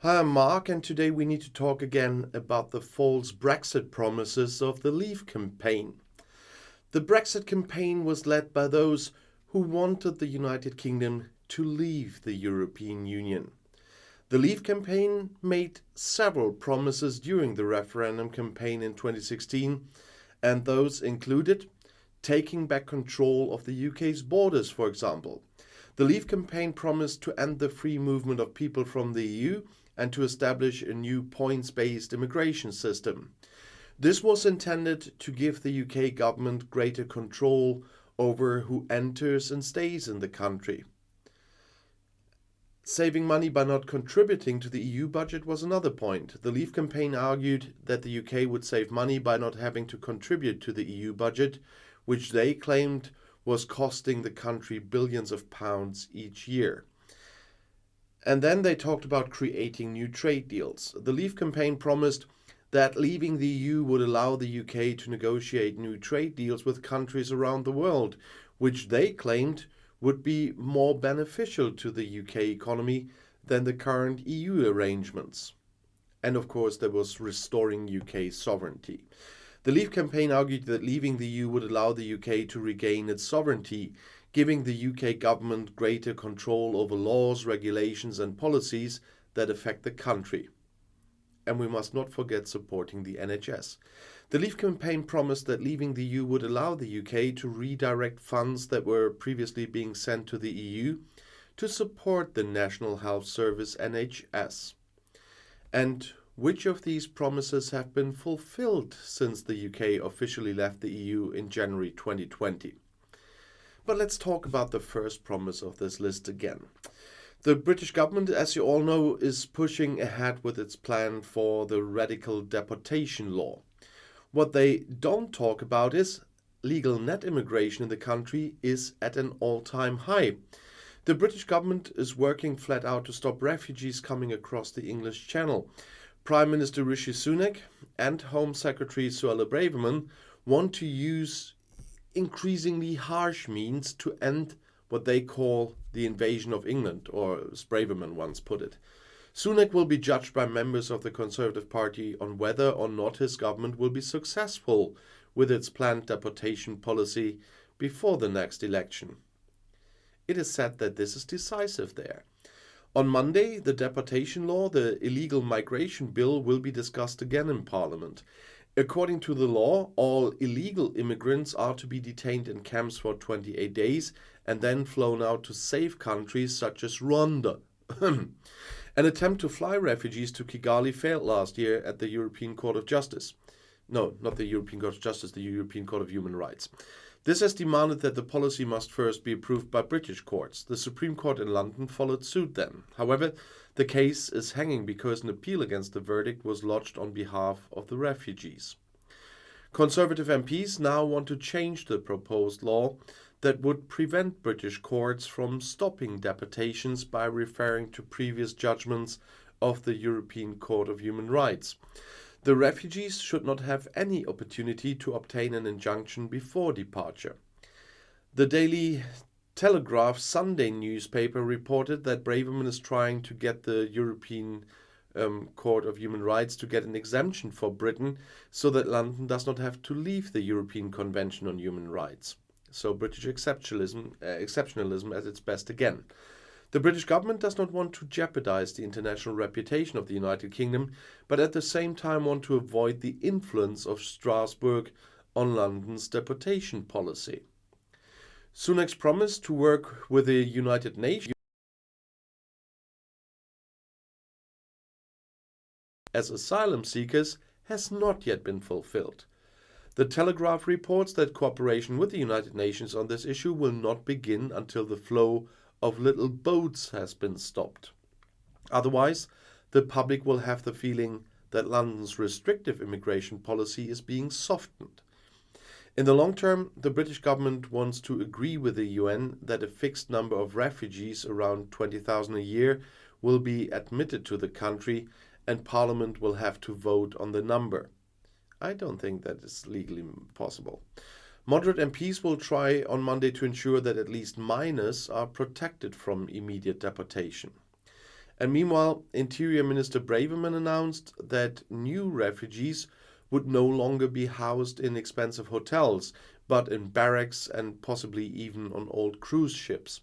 Hi, I'm Mark, and today we need to talk again about the false Brexit promises of the Leave campaign. The Brexit campaign was led by those who wanted the United Kingdom to leave the European Union. The Leave campaign made several promises during the referendum campaign in 2016, and those included taking back control of the UK's borders, for example. The Leave campaign promised to end the free movement of people from the EU and to establish a new points-based immigration system. This was intended to give the UK government greater control over who enters and stays in the country. Saving money by not contributing to the EU budget was another point. The Leave campaign argued that the UK would save money by not having to contribute to the EU budget, which they claimed was costing the country billions of pounds each year. And then they talked about creating new trade deals. The Leave campaign promised that leaving the EU would allow the UK to negotiate new trade deals with countries around the world, which they claimed would be more beneficial to the UK economy than the current EU arrangements. And of course, there was restoring UK sovereignty. The Leave campaign argued that leaving the EU would allow the UK to regain its sovereignty, giving the UK government greater control over laws, regulations and policies that affect the country. And we must not forget supporting the NHS. The Leave campaign promised that leaving the EU would allow the UK to redirect funds that were previously being sent to the EU to support the National Health Service NHS. And which of these promises have been fulfilled since the UK officially left the EU in January 2020? But let's talk about the first promise of this list again. The British government, as you all know, is pushing ahead with its plan for the radical deportation law. What they don't talk about is legal net immigration in the country is at an all-time high. The British government is working flat out to stop refugees coming across the English Channel. Prime Minister Rishi Sunak and Home Secretary Suella Braverman want to use increasingly harsh means to end what they call the invasion of England, or as Braverman once put it. Sunak will be judged by members of the Conservative Party on whether or not his government will be successful with its planned deportation policy before the next election. It is said that this is decisive there. On Monday, the deportation law, the illegal migration bill, will be discussed again in Parliament. According to the law, all illegal immigrants are to be detained in camps for 28 days and then flown out to safe countries such as Rwanda. An attempt to fly refugees to Kigali failed last year at the European Court of Justice. No, not the European Court of Justice, the European Court of Human Rights. This has demanded that the policy must first be approved by British courts. The Supreme Court in London followed suit then. However, the case is hanging because an appeal against the verdict was lodged on behalf of the refugees. Conservative MPs now want to change the proposed law that would prevent British courts from stopping deportations by referring to previous judgments of the European Court of Human Rights. The refugees should not have any opportunity to obtain an injunction before departure. The Daily Telegraph Sunday newspaper reported that Braverman is trying to get the European Court of Human Rights to get an exemption for Britain so that London does not have to leave the European Convention on Human Rights. So British exceptionalism at its best again. The British government does not want to jeopardize the international reputation of the United Kingdom, but at the same time want to avoid the influence of Strasbourg on London's deportation policy. Sunak's promise to work with the United Nations as asylum seekers has not yet been fulfilled. The Telegraph reports that cooperation with the United Nations on this issue will not begin until the flow of little boats has been stopped. Otherwise, the public will have the feeling that London's restrictive immigration policy is being softened. In the long term, the British government wants to agree with the UN that a fixed number of refugees, around 20,000 a year, will be admitted to the country, and Parliament will have to vote on the number. I don't think that is legally possible. Moderate MPs will try on Monday to ensure that at least minors are protected from immediate deportation. And meanwhile, Interior Minister Braverman announced that new refugees would no longer be housed in expensive hotels, but in barracks and possibly even on old cruise ships.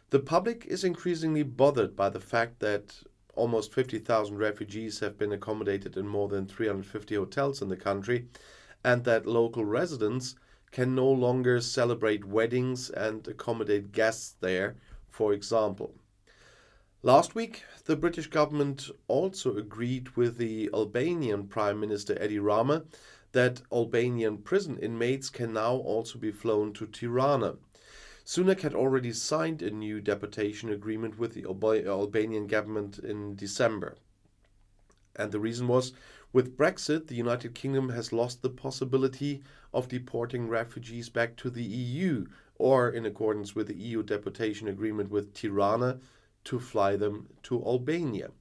The public is increasingly bothered by the fact that almost 50,000 refugees have been accommodated in more than 350 hotels in the country, and that local residents can no longer celebrate weddings and accommodate guests there, for example. Last week, the British government also agreed with the Albanian Prime Minister Edi Rama that Albanian prison inmates can now also be flown to Tirana. Sunak had already signed a new deportation agreement with the Albanian government in December. And the reason was, with Brexit, the United Kingdom has lost the possibility of deporting refugees back to the EU, or in accordance with the EU deportation agreement with Tirana, to fly them to Albania.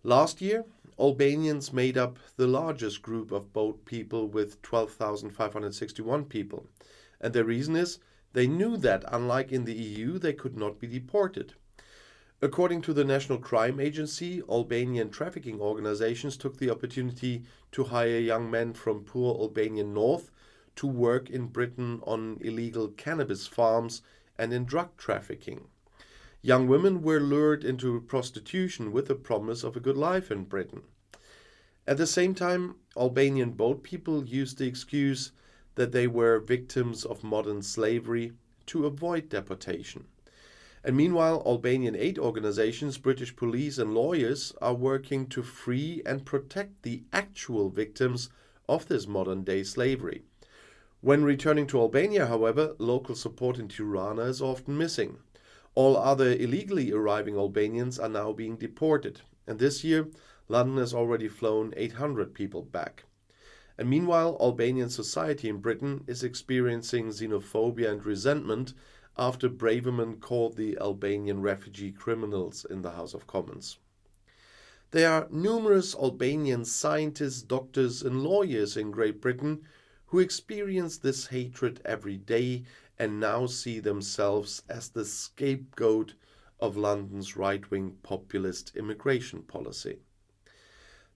Last year, Albanians made up the largest group of boat people with 12,561 people. And the reason is, they knew that, unlike in the EU, they could not be deported. According to the National Crime Agency, Albanian trafficking organizations took the opportunity to hire young men from poor Albanian north to work in Britain on illegal cannabis farms and in drug trafficking. Young women were lured into prostitution with the promise of a good life in Britain. At the same time, Albanian boat people used the excuse that they were victims of modern slavery to avoid deportation. And meanwhile, Albanian aid organizations, British police and lawyers are working to free and protect the actual victims of this modern-day slavery. When returning to Albania, however, local support in Tirana is often missing. All other illegally arriving Albanians are now being deported, and this year, London has already flown 800 people back. And meanwhile, Albanian society in Britain is experiencing xenophobia and resentment after Braverman called the Albanian refugee criminals in the House of Commons. There are numerous Albanian scientists, doctors and lawyers in Great Britain who experience this hatred every day and now see themselves as the scapegoat of London's right-wing populist immigration policy.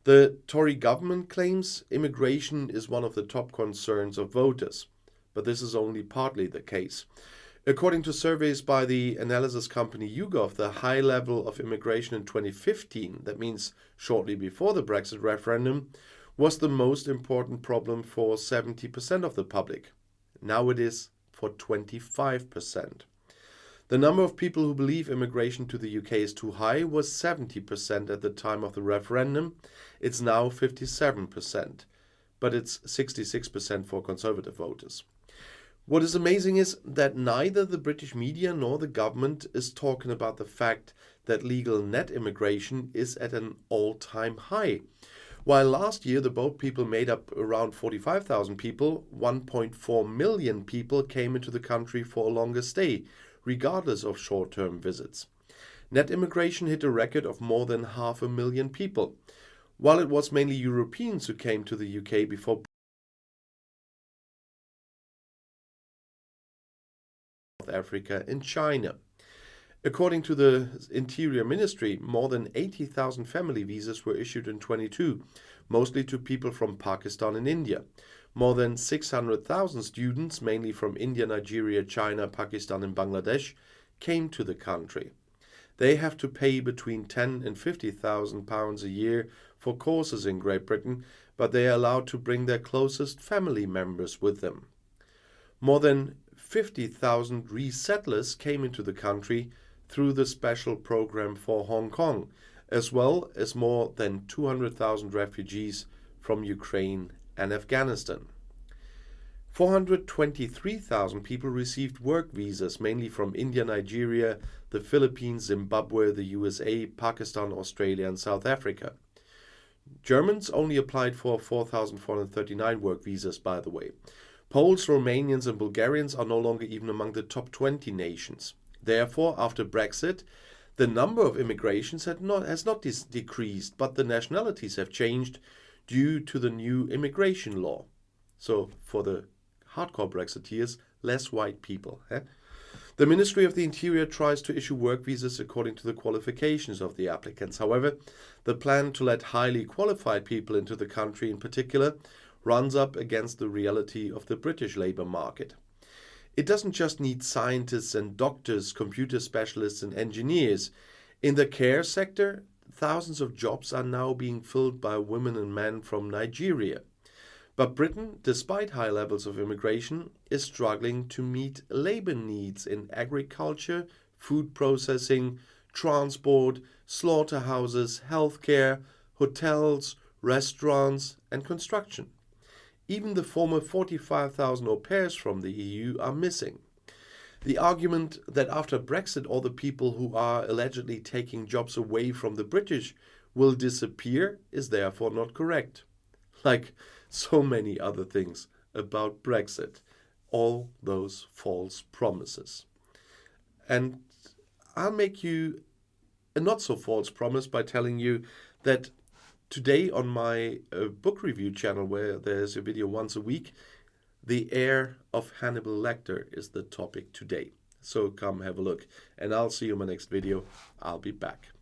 The Tory government claims immigration is one of the top concerns of voters, but this is only partly the case. According to surveys by the analysis company YouGov, the high level of immigration in 2015, that means shortly before the Brexit referendum, was the most important problem for 70% of the public. Now it is for 25%. The number of people who believe immigration to the UK is too high was 70% at the time of the referendum. It's now 57%, but it's 66% for Conservative voters. What is amazing is that neither the British media nor the government is talking about the fact that legal net immigration is at an all-time high. While last year the boat people made up around 45,000 people, 1.4 million people came into the country for a longer stay, regardless of short-term visits. Net immigration hit a record of more than 500,000 people, while it was mainly Europeans who came to the UK before South Africa and China. According to the Interior Ministry, more than 80,000 family visas were issued in 2022, mostly to people from Pakistan and India. More than 600,000 students, mainly from India, Nigeria, China, Pakistan and Bangladesh, came to the country. They have to pay between £10,000 and £50,000 a year for courses in Great Britain, but they are allowed to bring their closest family members with them. More than 50,000 resettlers came into the country through the special program for Hong Kong, as well as more than 200,000 refugees from Ukraine and Afghanistan. 423,000 people received work visas, mainly from India, Nigeria, the Philippines, Zimbabwe, the USA, Pakistan, Australia and South Africa. Germans only applied for 4,439 work visas, by the way. Poles, Romanians and Bulgarians are no longer even among the top 20 nations. Therefore, after Brexit, the number of immigrations has not decreased, but the nationalities have changed due to the new immigration law. So, for the hardcore Brexiteers, less white people. The Ministry of the Interior tries to issue work visas according to the qualifications of the applicants. However, the plan to let highly qualified people into the country in particular runs up against the reality of the British labour market. It doesn't just need scientists and doctors, computer specialists and engineers. In the care sector, thousands of jobs are now being filled by women and men from Nigeria. But Britain, despite high levels of immigration, is struggling to meet labour needs in agriculture, food processing, transport, slaughterhouses, healthcare, hotels, restaurants and construction. Even the former 45,000 au pairs from the EU are missing. The argument that after Brexit all the people who are allegedly taking jobs away from the British will disappear is therefore not correct. Like so many other things about Brexit, all those false promises. And I'll make you a not so false promise by telling you that today on my book review channel, where there's a video once a week, The Heir of Hannibal Lecter is the topic today. So come have a look, and I'll see you in my next video. I'll be back.